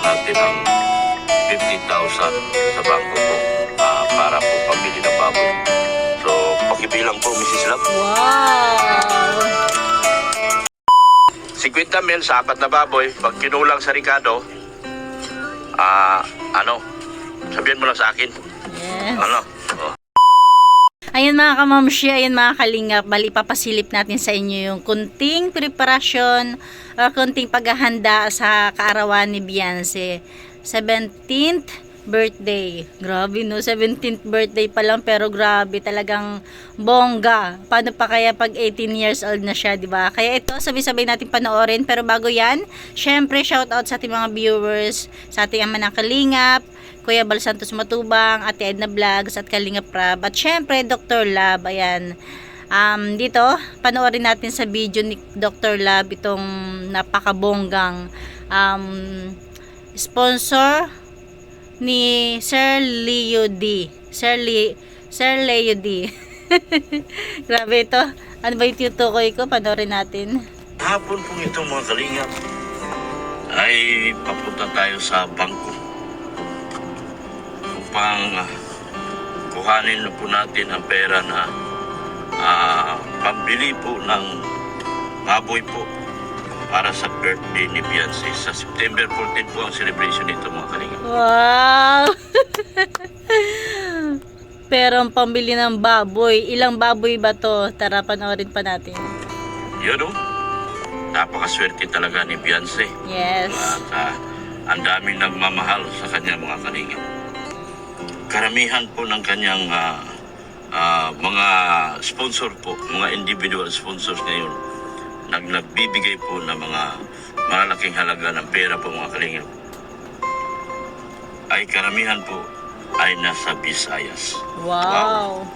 natin ang 50,000 sa bangko po para po pambili ng baboy. So, pakibilang po, Mrs. Love. Wow! 50 mil sa 4 na baboy. Pag kinulang sa Ricardo, sabihin mo lang sa akin. Yes. Ano? Oh. Ayan mga kamamshi, ayan mga kalingap, bali papasilip natin sa inyo yung kunting preparasyon o kunting paghahanda sa kaarawan ni Beyonce. 17th birthday. Grabe no, 17th birthday pa lang pero grabe talagang bongga. Paano pa kaya pag 18 years old na siya, di ba? Kaya ito, sabay-sabay natin panoorin. Pero bago yan, syempre shoutout sa ating mga viewers, sa ating ama ng Kalingap, Kuya Bal Santos Matubang, Ate Edna Vlogs at Kalingap Rab. At syempre, Dr. Lab. Ayan. Dito, panoorin natin sa video ni Dr. Lab itong napakabonggang sponsor ni Sir Leo D. Sir Leo D. Grabe ito. Ano ba yung tinutukoy ko? Panoorin natin. Hapon po ito mga kalingap ay papunta tayo sa bangko upang kuhanin na po natin ang pera na pambili po ng baboy po para sa birthday ni Beyonce. Sa September 14 po ang celebration nito mga kalingap. Wow! Pero ang pambili ng baboy, ilang baboy ba to? Tara, panoorin pa natin. Yun o, napakaswerte talaga ni Beyonce. Yes. At ang daming nagmamahal sa kanya mga kalingap. Karamihan po ng kanyang mga sponsor po, mga individual sponsors ngayon, nagbibigay po ng mga malalaking halaga ng pera po mga kalingap, ay karamihan po ay nasa Visayas. Wow.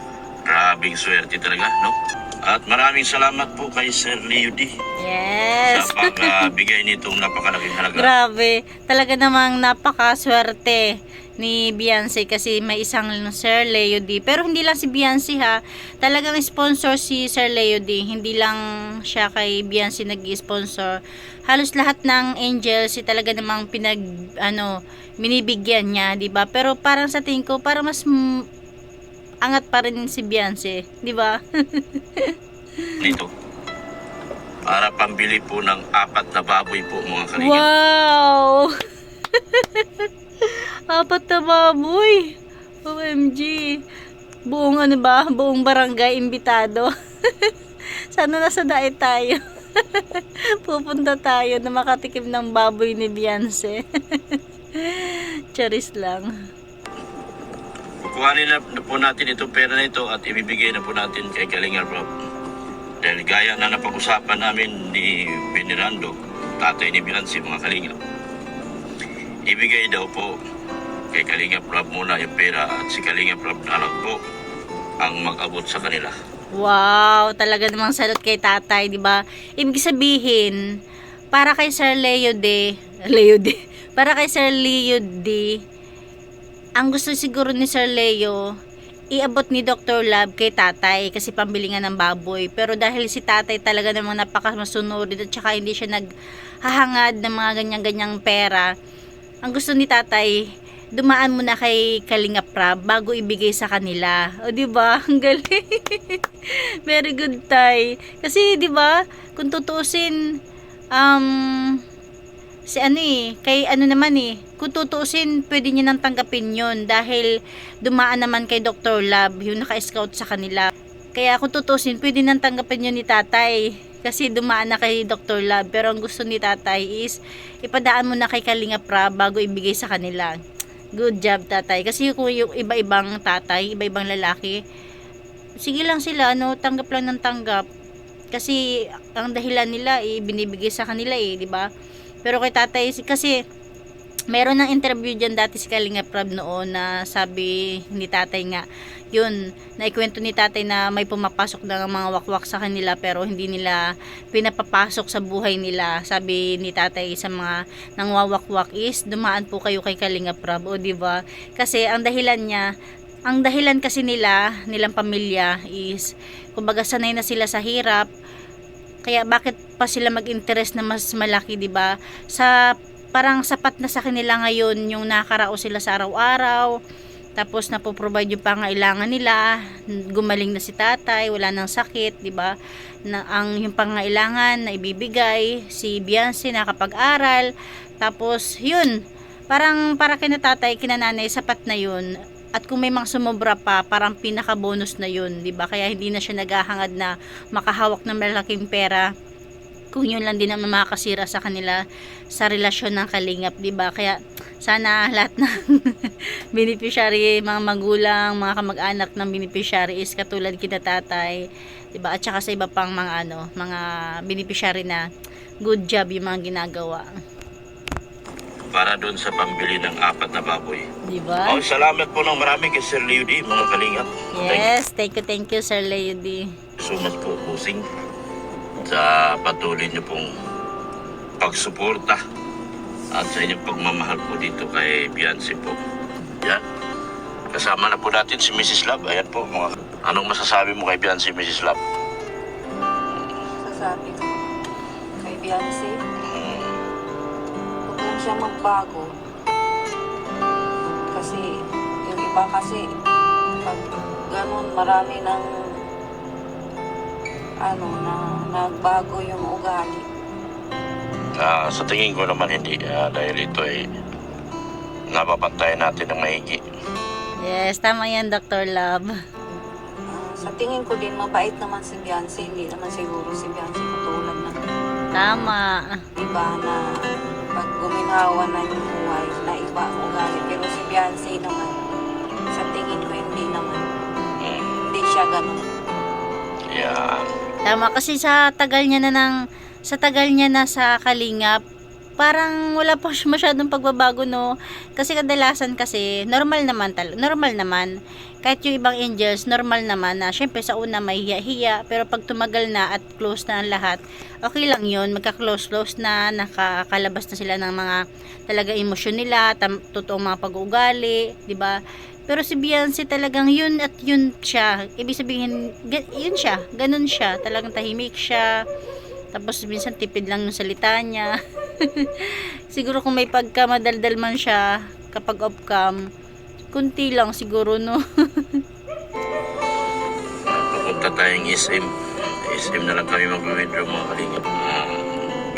Grabing swerte talaga, no? At maraming salamat po kay Sir Leo D. Yes. Sa pagbigay nitong napakalaking halaga. Grabe. Talaga namang napakaswerte ni Beyonce kasi may isang Sir Leo D. Pero hindi lang si Beyonce ha. Talagang sponsor si Sir Leo D. Hindi lang siya kay Beyonce nag-sponsor. Halos lahat ng angels talaga namang binibigyan niya, 'di ba? Pero parang sa tingin ko, parang mas angat pa rin si Beyonce, 'di ba? Dito. Para pambili po ng 4 na baboy po mga kalingap. Wow! 4 na baboy. OMG. Buong buong barangay imbitado. Sana nasa daet tayo. Pupunta tayo na makatikim ng baboy ni Beyonce. Charis lang. Kukuhanin na po natin itong pera na ito at ibibigay na po natin kay Kalingap Rob. Dahil gaya na napag-usapan namin ni Benirando, tatay ni Beyonce mga kalingap, ibigay daw po kay Kalingap Rob muna yung pera at si Kalingap Rob na lang po ang mag-abot sa kanila. Wow, talaga namang salot kay tatay, 'di ba? Ibig sabihin, para kay Sir para kay Sir Leo D, ang gusto siguro ni Sir Leo, iabot ni Dr. Lab kay tatay kasi pambili nga ng baboy. Pero dahil si tatay talaga namang napakamasunod at saka hindi siya naghahangad ng mga ganyan-ganyang pera, ang gusto ni tatay, dumaan muna kay Kalingap Rab bago ibigay sa kanila. O di ba? Ang galing. Very good tay. Kasi di ba, kung tutuusin kung tutuusin, pwede niya nang tanggapin yun dahil dumaan naman kay Dr. Lab, yung naka-scout sa kanila. Kaya kung tutuusin, pwede nang tanggapin yun ni tatay kasi dumaan na kay Dr. Lab. Pero ang gusto ni tatay is ipadaan mo na kay Kalingap Rab bago ibigay sa kanila. Good job tatay. Kasi kung yung iba-ibang tatay, iba-ibang lalaki, sige lang sila, tanggap lang ng tanggap. Kasi ang dahilan nila binibigay sa kanila di ba? Pero kay tatay kasi meron ng interview dyan dati si Kalingap Rab noon na sabi ni tatay nga, yun, naikwento ni tatay na may pumapasok ng mga wakwak sa kanila pero hindi nila pinapapasok sa buhay nila. Sabi ni tatay sa mga nangwawakwak is, dumaan po kayo kay Kalingap Rab, o diba? Kasi ang dahilan kasi nilang pamilya is, kumbaga sanay na sila sa hirap, kaya bakit pa sila mag-interest na mas malaki, 'di ba? Sa parang sapat na sa kanila ngayon yung nakaraos sila sa araw-araw, tapos napoprovide yung pangailangan nila, gumaling na si tatay, wala nang sakit, di ba? Na ang yung pangailangan na ibibigay, si Beyonce nakapag-aral, tapos yun, parang para kina tatay, kina nanay, sapat na yun. At kung may mga sumobra pa, parang pinaka-bonus na yun, di ba? Kaya hindi na siya naghahangad na makahawak ng malaking pera kung yun lang din ang makakasira sa kanila sa relasyon ng kalingap, di ba? Kaya sana lahat ng beneficiary, mga magulang, mga kamag-anak ng beneficiary is katulad kina tatay, di ba? At saka sa iba pang mga mga beneficiary na good job yung mga ginagawa. Para doon sa pambili ng 4 na baboy. Di ba? Oh, salamat po ng marami kay Sir Leo D, mga kalingap. Yes, thank you Sir Lady. So much po, Busing, sa patuloy niyo pong pagsuporta at sa inyong pagmamahal po dito kay Beyonce po. Yan. Kasama na po natin si Mrs. Love. Ayan po, mga... Anong masasabi mo kay Beyonce, Mrs. Love? Sasabi ko kay Beyonce, huwag lang siya magbago. Kasi yung iba kasi pag ganun marami ng na nagbago yung ugali. Sa tingin ko naman hindi. Dahil ito ay napapantayan natin ng maigi. Yes, tama yan Dr. Love. Sa tingin ko din mabait naman si Beyonce. Hindi naman siguro si Beyonce katulad na Tama. iba na pag guminawa na yung buhay na iba ang ugali. Pero si Beyonce naman, sa tingin ko hindi naman. Hindi siya ganun. Yan. Tama, kasi sa tagal niya na sa kalingap, parang wala pa siya masyadong pagbabago, no? Kasi kadalasan kasi normal naman kahit yung ibang angels normal naman na syempre sa una may hiya-hiya, pero pag tumagal na at close na ang lahat, okay lang yun, magka-close na, nakakalabas na sila ng mga talaga emosyon nila, totoong mga pag-uugali, di ba? Pero si Beyonce talagang yun at yun siya. Ibig sabihin, yun siya. Ganun siya. Talagang tahimik siya. Tapos minsan tipid lang yung salita niya. Siguro kung may pagkamadaldal man siya kapag off-cam, kunti lang siguro, no? Pupunta tayong SM. SM na lang kami mag-withdraw, mga kalingap.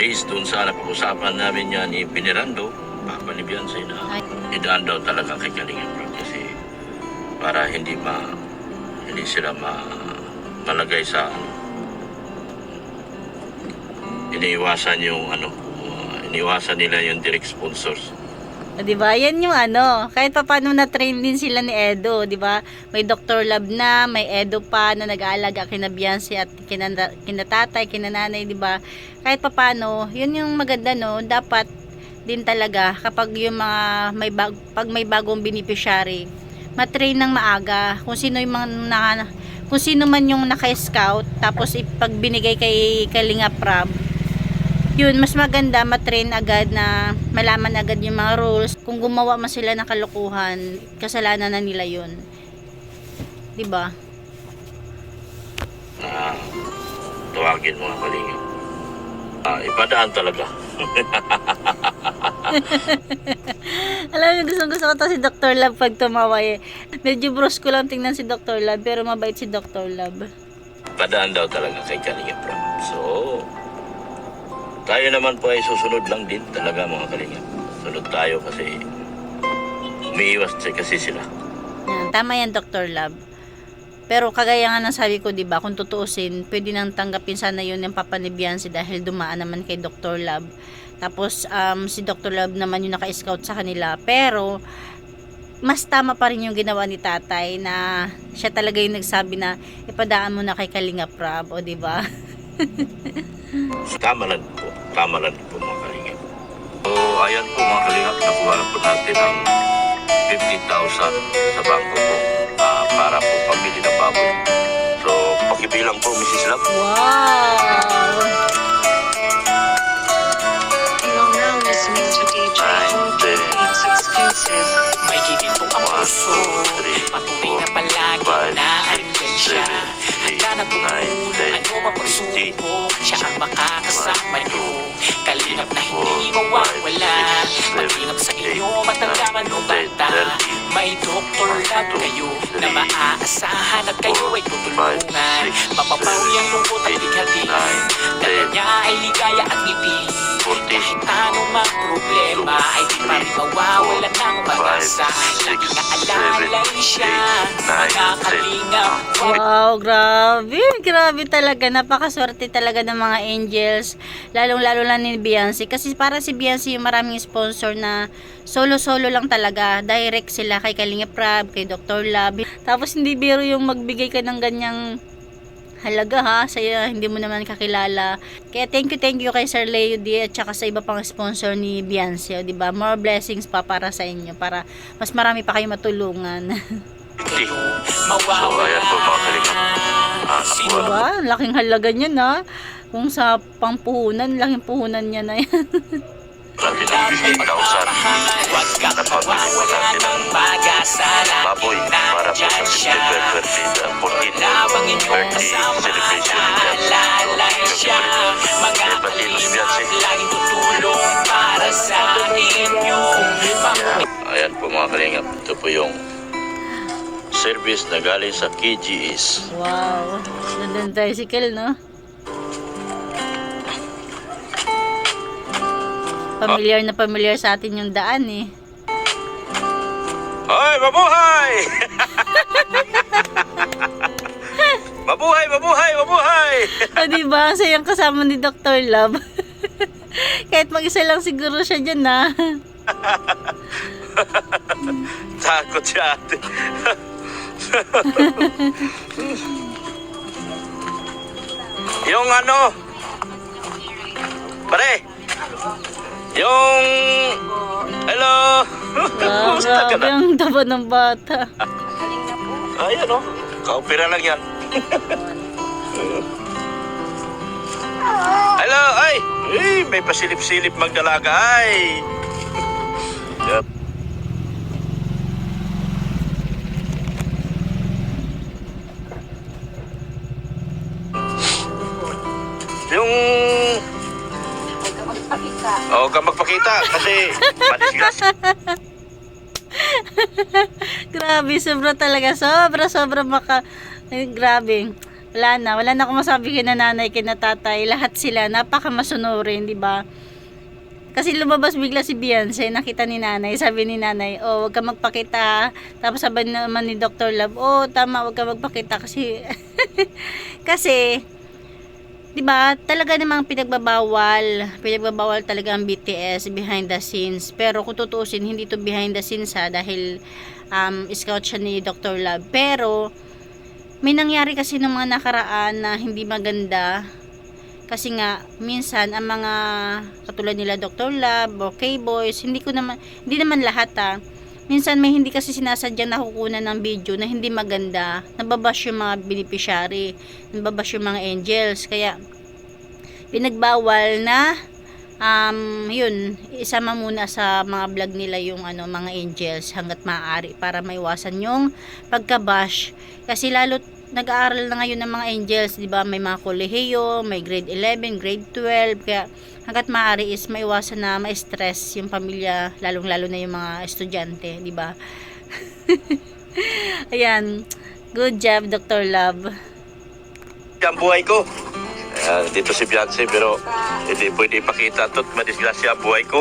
Based doon sa napag-usapan namin yan ni Pinirando, Papa ni Beyonce, na idaan daw talaga kay Kalingap. Kasi para hindi sila malagay sa iniiwasan nila yung direct sponsors. Di ba? Yan yung kahit pa paano na-train din sila ni Edo, di ba? May Dr. Love na, may Edo pa na nag-aalaga kina Beyonce at kina tatay, kina nanay, di ba? Kahit pa paano, yun yung maganda, no? Dapat din talaga kapag yung mga pag may bagong beneficiary, matrain ng maaga kung sino yung mga kung sino man yung naka-scout, tapos ipag binigay kay Kalingap Rab, yun mas maganda matrain agad na malaman agad yung mga rules. Kung gumawa man sila ng kalokohan, kasalanan na nila yun, di ba? Tawagin mga Kalingap, ipadaan talaga. Alam niyo, gusto ko to si Dr. Love pag tumawa eh. Medyo brusko lang tingnan si Dr. Love, pero mabait si Dr. Love. Padaan daw talaga kay Kalingap Rab. So, tayo naman po ay susunod lang din talaga, mga Kalingap. Sunod tayo kasi umiiwas kasi sila. Yan, tama yan Dr. Love. Pero kagaya nga ng sabi ko, diba, kung tutuusin, pwede nang tanggapin sana yun yung Papa ni Beyonce dahil dumaan naman kay Dr. Love. Tapos si Dr. Love naman yung naka-scout sa kanila. Pero mas tama pa rin yung ginawa ni tatay na siya talaga yung nagsabi na ipadaan mo na kay Kalingap Rab, o diba? Tama lang po mga Kalingap. So ayan po mga Kalingap, nakuha na po natin ang 50,000 sa bangko po para po pambili ng baboy. So pakibilang po, Mrs. Love. Wow! May ginitong ang puso, patuloy na palagi na andyan siya. Handa na tumulong, ano man pagsubok, siya ang makakasama nyo. Kalingap na hindi mawawala, mag-ingat sa inyo, matanda man o bata. May Dr. Love kayo na maaasahan at kayo ay tutulungan. Mapapawi ang lungkot at bigatin, dala niya ay ligaya at ngiti. Kahit anong mga problema ay di pa rin mawawala ng pag-asa. Lagi na alalay siya, mga kalingap. Wow, grabe. Grabe talaga. Napakaswerte talaga ng mga angels. Lalong-lalo lang ni Beyonce. Kasi para si Beyonce yung maraming sponsor na solo-solo lang talaga. Direct sila kay Kalingap Rab, kay Dr. Love. Tapos hindi biro yung magbigay ka ng ganyang halaga ha, saya hindi mo naman kakilala. Kaya thank you kay Sir Leo D at saka sa iba pang sponsor ni Beyonce, di ba? More blessings pa para sa inyo para mas marami pa kayo matulungan. So, ayan po mga kalingap. Di ba? Laking halaga niya na. Kung sa pangpuhunan, laking puhunan niya na yan. Natin ang pinausan na pamili po natin ang baboy para po sa September 14 birthday celebration ni Beyonce. Batilos Beyonce. Ayan po mga kalingap. Ito po yung service na galing sa KGS. Wow. Ganda ng tricycle, no? Familiar sa atin yung daan eh. Hoy, mabuhay! mabuhay! O diba, ang sayang kasama ni Dr. Love. Kahit mag-isa lang siguro siya dyan na. Takot siya ate. Yung ano, pare, yung, hello, kumusta ka Grabe na? ang taba ng bata. Galing na po. Ayan o, kaupira lang yan. Hello, ay, may pasilip-silip magdalaga, ay. Yep. Yung Huwag ka magpakita. huwag ka magpakita kasi madisgas. Grabe, sobra talaga. Sobra maka... Ay, grabe. Wala na akong masabi kina nanay, kina tatay. Lahat sila, napakamasunurin, di ba? Kasi lumabas bigla si Beyonce, nakita ni nanay. Sabi ni nanay, oh, huwag ka magpakita. Tapos sabi naman ni Dr. Love, oh, tama, huwag ka magpakita. Kasi, kasi, di ba, talaga namang pinagbabawal talaga ang BTS behind the scenes. Pero kung tutuusin, hindi to behind the scenes ha, dahil scout siya ni Dr. Love. Pero may nangyari kasi ng mga nakaraan na hindi maganda. Kasi nga minsan ang mga katulad nila Dr. Love o K-Boys, hindi naman lahat ha. Minsan may hindi kasi sinasadyang nakukunan ng video na hindi maganda. Nababash yung mga beneficiary, nababash yung mga angels. Kaya pinagbawal na yun, isama muna sa mga vlog nila yung mga angels hanggat maaari para maiwasan yung pagkabash. Kasi lalo nag-aaral na ngayon ng mga angels, di ba? May mga kolehiyo, may grade 11, grade 12, kaya hanggat maaari is maiwasan na ma-stress yung pamilya, lalong-lalo na yung mga estudyante, di ba? Ayan, good job Dr. Love. Ang buhay ko. Dito si Beyonce pero hindi pwede ipakita at madisgrasya ang buhay ko.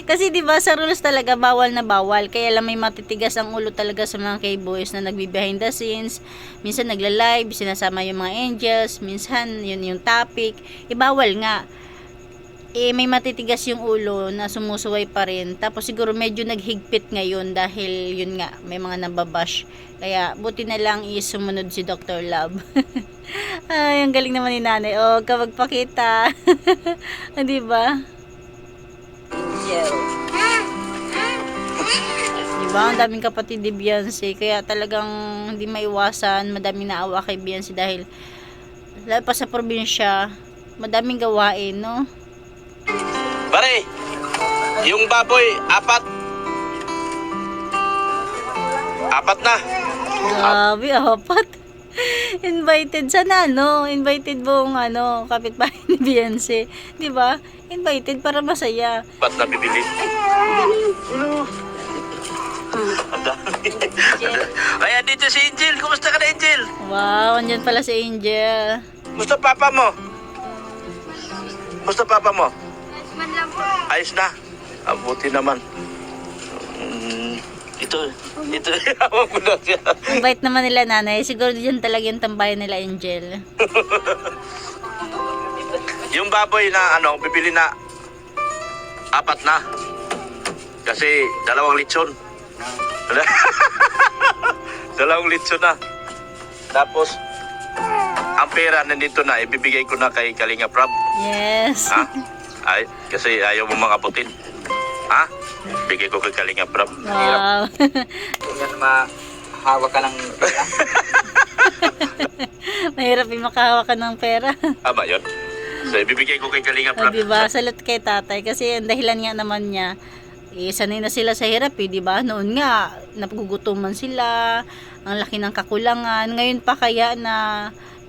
Kasi 'di ba sa rules talaga bawal na bawal. Kaya lang may matitigas ang ulo talaga sa mga K-boys na nagbe-behind the scenes. Minsan nagla-live, sinasama yung mga angels, minsan yun yung topic. Ibawal nga. May matitigas yung ulo na sumusuway pa rin. Tapos siguro medyo naghigpit ngayon dahil yun nga, may mga nababash. Kaya buti na lang sumunod si Dr. Love. Ay, ang galing naman ni nanay. Oh, kapag pakita. Di ba? Angel. Di ba? Ang daming kapatid ni Beyonce. Kaya talagang hindi maiwasan. Madaming naawa kay Beyonce dahil lalo pa sa probinsya, madaming gawain, no? Pare, yung baboy, apat na. Grabe, apat. Invited sana invited buong kapitbahay ni Beyonce, 'di ba? Invited para masaya. Ba't nabibili? Ang dami. Ay, dito si Angel. Kumusta ka na, Angel? Wow, andyan pala si Angel. Kumusta papa mo? Kumusta papa mo? Ayos na. Abuti naman. Ito. Hawak ko na siya. Ang bait naman nila nanay. Siguro dyan talaga yung tambayan nila, Angel. Yung baboy na bibili na 4 na. Kasi 2 litson. 2 litson na. Tapos, ang pera nandito na, ibibigay ko na kay Kalinga Prab. Yes. Ha? Ay, kasi ayaw mo mga abutin. Ha? Bigay ko kay Kalinga Prab. Wow. Yan mahawak ka ng pera. Mahirap yung makahawak ka ng pera. Tama yun? So, ibibigay ko kay Kalinga O, Prab. diba? Salut kay tatay. Kasi ang dahilan nga naman niya, sanay na sila sa hirap diba? Noon nga, napagugutuman sila, ang laki ng kakulangan. Ngayon pa kaya na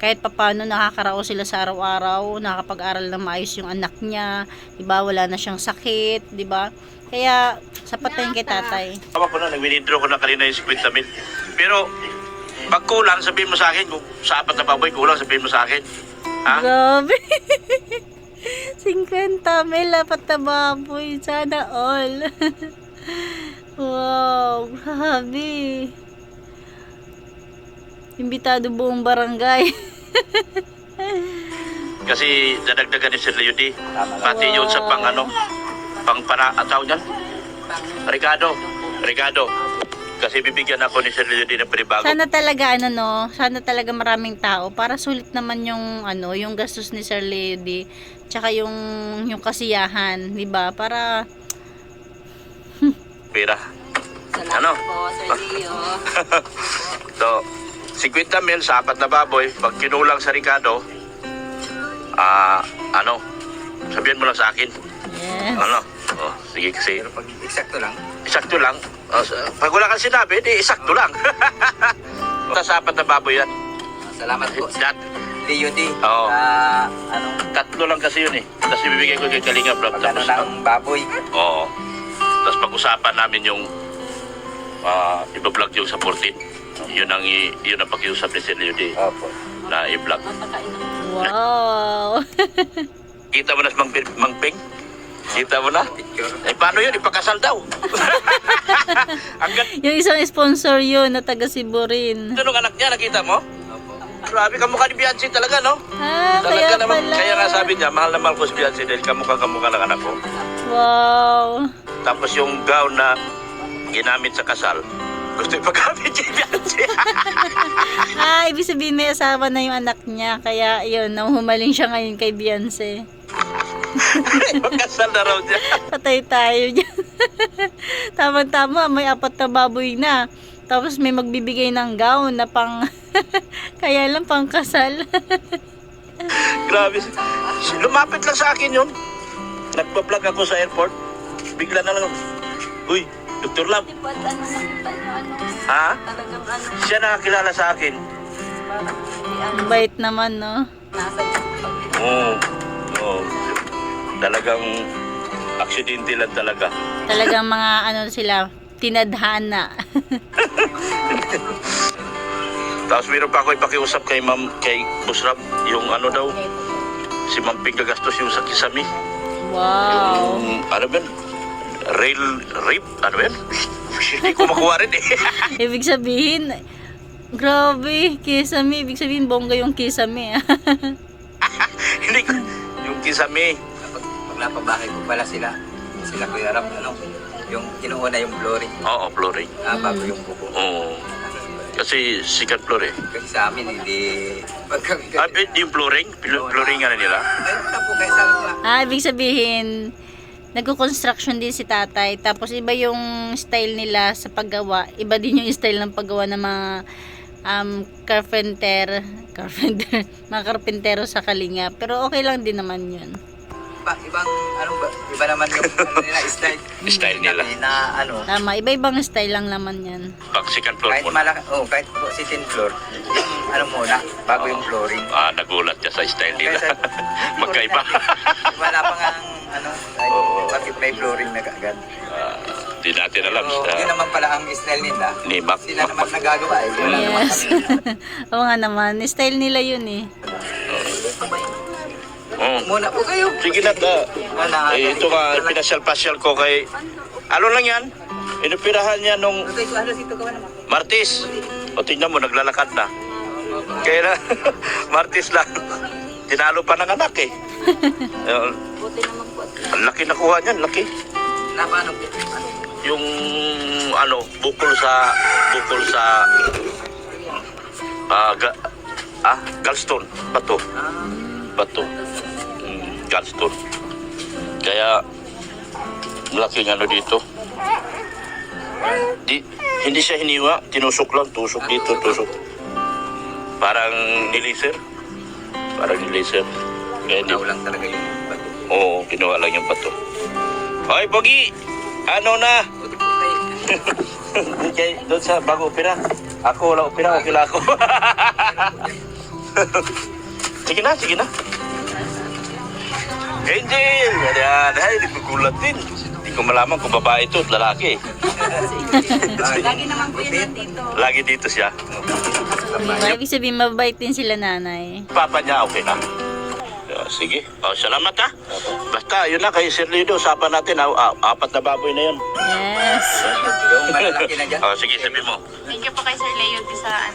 kahit papano nakakaraos sila sa araw-araw, nakakapag-aral na maayos yung anak niya, diba? Wala na siyang sakit, diba? Kaya, sapat na yun kay tatay. Tama ko na, nag-withdraw ko na kanina yung 50 mil. Pero, pag kulang, sabihin mo sa akin. Kung sa 4 na baboy, kulang, sabihin mo sa akin. Ha? Grabe. 50 mil, 4 na baboy. Sana all. Wow, grabe. Imbitado buong barangay. Kasi dadagdagan ni Sir Leo D. Pati yun sa tawag niyan? Regado. Kasi bibigyan ako ni Sir Leo D ng panibago. Sana talaga sana talaga maraming tao para sulit naman yung yung gastos ni Sir Lady, tsaka yung kasiyahan, 'di ba? Para Pera. Salamat po, Sir Leo. So, 50 mil sa 4 na baboy, pag kinulang sa Ricardo, sabihin mo lang sa akin. yes. Sige kasi. Pero pag eksakto lang, Eksakto lang. Pag wala kang sinabi, di eksakto lang. Sa 4 na baboy yan. salamat po sa Dat, DUD. Oo. Sa 3 lang kasi yun eh. Tapos ibibigay ko kay Kalinga Prab. pag ano ng baboy. Oo. Tapos pag-usapan namin yung iba-vlog yung sa 14. Yun ang pakiusap ni Sir Leo D Opo. na i-vlog. Wow. Kita mo na si Mang Ping? Kita mo na? Picture. Eh paano yun? Ipakasal daw. Ang Yung isang sponsor yun na taga Cebu rin. ganda ng anak niya, nakita mo? Opo. Grabe, kamukha ni Beyonce talaga, no? Kaya Talaga naman, pala. kaya nga sabi niya, mahal na mahal ko si Beyonce dahil kamukha ng anak ko. Wow. Tapos yung gown na ginamit sa kasal, gusto ipagamit si Beyonce. Ibig sabihin may asawa na yung anak niya. Kaya yun, nahumaling siya ngayon kay Beyonce. Magkasal na raw niya. Patay tayo dyan. Tama-tama, may 4 na baboy na. Tapos may magbibigay ng gown na pang... kaya lang pang kasal. Grabe. Lumapit lang sa akin yun. Nagpa-vlog ako sa airport. Bigla na lang. Uy, Dr. Lab. Ha? Siya nakakilala sa akin. Bait naman, no? Oo. Talagang aksidente lang talaga. Talagang mga sila, tinadhana. Tapos meron pa ako ipakiusap kay Busrab. Yung daw, si Ma'am Ping gagastos yung sa Kisami. Wow. Yung, rail rib, Hindi ko makuha rin eh. Ibig sabihin, grabe, kisame. Ibig sabihin, bongga yung kisame. Hindi ko, yung Kisami. Pag napabahay ko pala sila Kuya Rap, yung kinuuna yung glory. Oo, Flory. Bago yung buko. Oo. Kasi sikat Flory. Kasi sa amin, hindi... Pag kami Yung Floring? Floring nga na nila. ayun na po, kaya sabi ko nga, Ibig sabihin, nagko-construction din si tatay. Tapos iba yung style nila sa paggawa. Iba din yung style ng paggawa ng mga mga karpentero sa Kalinga. Pero okay lang din naman yun. ibang ano ba? Iba naman yung ano nila style. Style nila. Na ano, Tama, iba-ibang style lang naman yan. Pag second floor kahit mo na. malaki, kahit po si 10th floor, yung ano muna, bago yung flooring. Nagulat siya sa style nila. Kaysa, Magkaiba. Wala pa nga ang ano, kahit Oo. bakit may flooring na kaagad. Di natin alam. So, yun naman pala ang style nila. Ni Mac. Sila naman nagagawa eh. Wala naman Yes. kami. Oo nga naman, style nila yun eh. Muna po kayo. Sige na. Wala. Ito nga, pinasyal-pasyal ko kay... Ano lang yan? Inupirahan niya nung Okay, so ano sito ka ba naman? Martis. O tingnan mo, naglalakad na. Kaya na, Martis lang. Tinalo pa ng anak eh. Buti naman po. Ang laki nakuha niyan, laki. Na paano po? Ano? Yung bukol sa gallstone, bato. Gallstone. Kaya malaking ano dito. Hindi siya hiniwa, tinusok lang, tusok dito, tusok. Parang nilaser. Kaya hindi. Ikaw lang talaga yung bato. Oo, kinuha lang yung bato. Hoy, Pogi! Ano na? Buti po kayo. Doon sa bago opera. Ako wala opera, okay lang ako. Sige na. Angel! Yan, ay, nagkukulat din. Hindi ko malaman kung babae ito at lalaki. Lagi naman po yun nandito. Lagi dito siya. Diba? Ibig sabihin, mabait din sila nanay. Papa niya, okay na. Sige. Salamat ha. Basta, yun na, kay Sir Lido, usapan natin. 4 na baboy na yun. Yes. Yung malalaki na dyan. Sige, sabi mo. Thank you po kay Sir Leo sa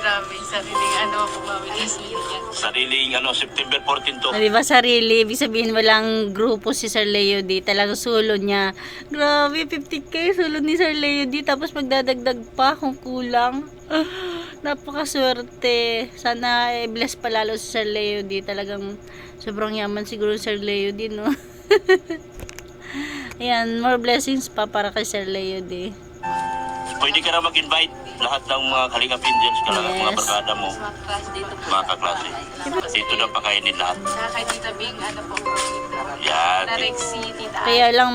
grabe, sariling ako mawili sa inyo. Sariling September 14 to. Diba sarili, ibig sabihin walang grupo si Sir Leo D. Talagang sulo niya. Grabe, 50k sulo ni Sir Leo D. Tapos magdadagdag pa kung kulang. Napakaswerte. Sana bless palalo si Sir Leo D. Talagang sobrang yaman siguro Sir Leo D, no? Ayan, more blessings pa para kay Sir Leo D. Pwede ka na mag-invite lahat ng mga Kalingap Indians, mga Yes. barkada mo, Sa mga class dito po. mga kaklase. Dito na pakainin lahat. Sa kay Tita Bing, po po dito. Yan. Na Rexy, Tita Ay. Kaya lang,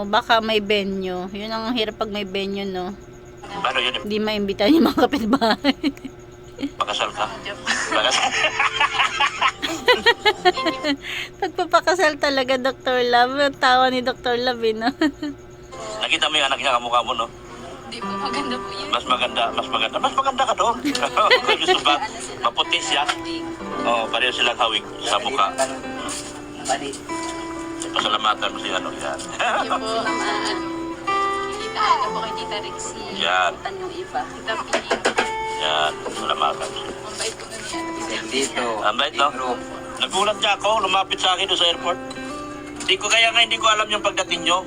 baka may venue. Yun ang hirap pag may venue, no? Paano yun? Hindi maimbitahan yung mga kapitbahay. Pakasal ka? Pakasal. Pagpapakasal talaga, Dr. Love. Ang tawa ni Dr. Love, no? Nakita mo yung anak niya, kamukha mo, no? Hindi po maganda po yun. Mas maganda ka doon. Kung gusto ba, maputi siya. Pareho silang hawig sa mukha. Pasalamatan mo siya, yan. Yung po, Tita Ay po kay Tita Rexy. Yan, Yung iba. Tita Bing. yan. Pasalamatan mo siya. Ang bait po na niya. Dito. Ang bait, no? Nagulat niya ako, lumapit sa akin doon sa airport. Hindi ko alam yung pagdating nyo.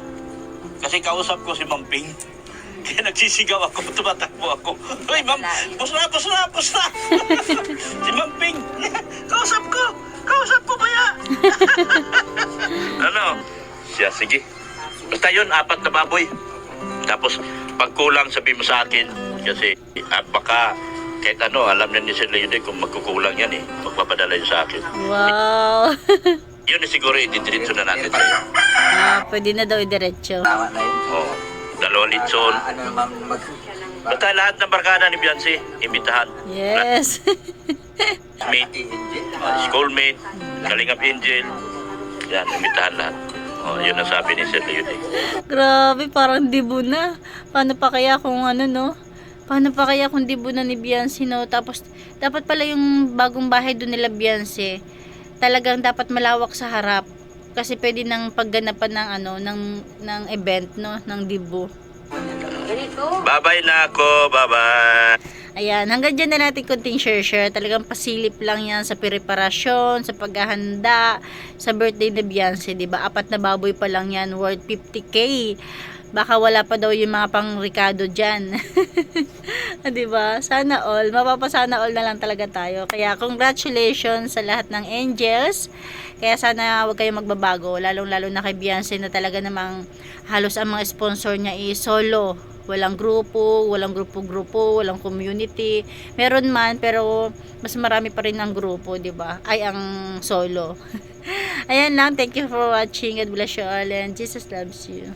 Kasi kausap ko si Ma'am Ping. Kaya nagsisigaw ako, tumatakbo ako. Uy, ma'am, pusna! Si Ma'am Ping, kausap ko ba ya? Ano? Siya, sige. Basta yun, 4 na baboy. Tapos, pag kulang, sabi mo sa akin. Kasi, baka, kahit alam na ni Sir Leonel kung magkukulang yan eh. Magpapadala yun sa akin. Wow! Yun na siguro, ididiretso na natin sa'yo. Pwede na daw idiretso. Tama na yun. Oo. 2 litson. Ano naman Basta lahat ng barkada ni Beyonce, imbitahan. Yes. Mate, schoolmate, Kalingap Angel. Yan, imbitahan lahat. Yun ang sabi ni Sir Leonel. Grabe, parang dibo na. Paano pa kaya kung Paano pa kaya kung dibo na ni Beyonce, no? Tapos, dapat pala yung bagong bahay doon nila Beyonce, talagang dapat malawak sa harap. Kasi pwede nang pagganapan ng event, no? Ng dibo. Bye-bye na ako, bye-bye. Ayan, hanggang dyan na natin konting share. Talagang pasilip lang yan sa preparasyon, sa paghahanda, sa birthday ni Beyonce, diba? 4 na baboy pa lang yan, worth 50k. Baka wala pa daw yung mga pang Ricardo dyan. Diba? Sana all. Mapapasana all na lang talaga tayo. Kaya congratulations sa lahat ng angels. Kaya sana huwag kayong magbabago. Lalong-lalo na kay Beyonce na talaga namang halos ang mga sponsor niya solo. Walang grupo, walang grupo-grupo, walang community. Meron man, pero mas marami pa rin ang grupo, diba? Ay, ang solo. Ayan lang. Thank you for watching. God bless you all and Jesus loves you.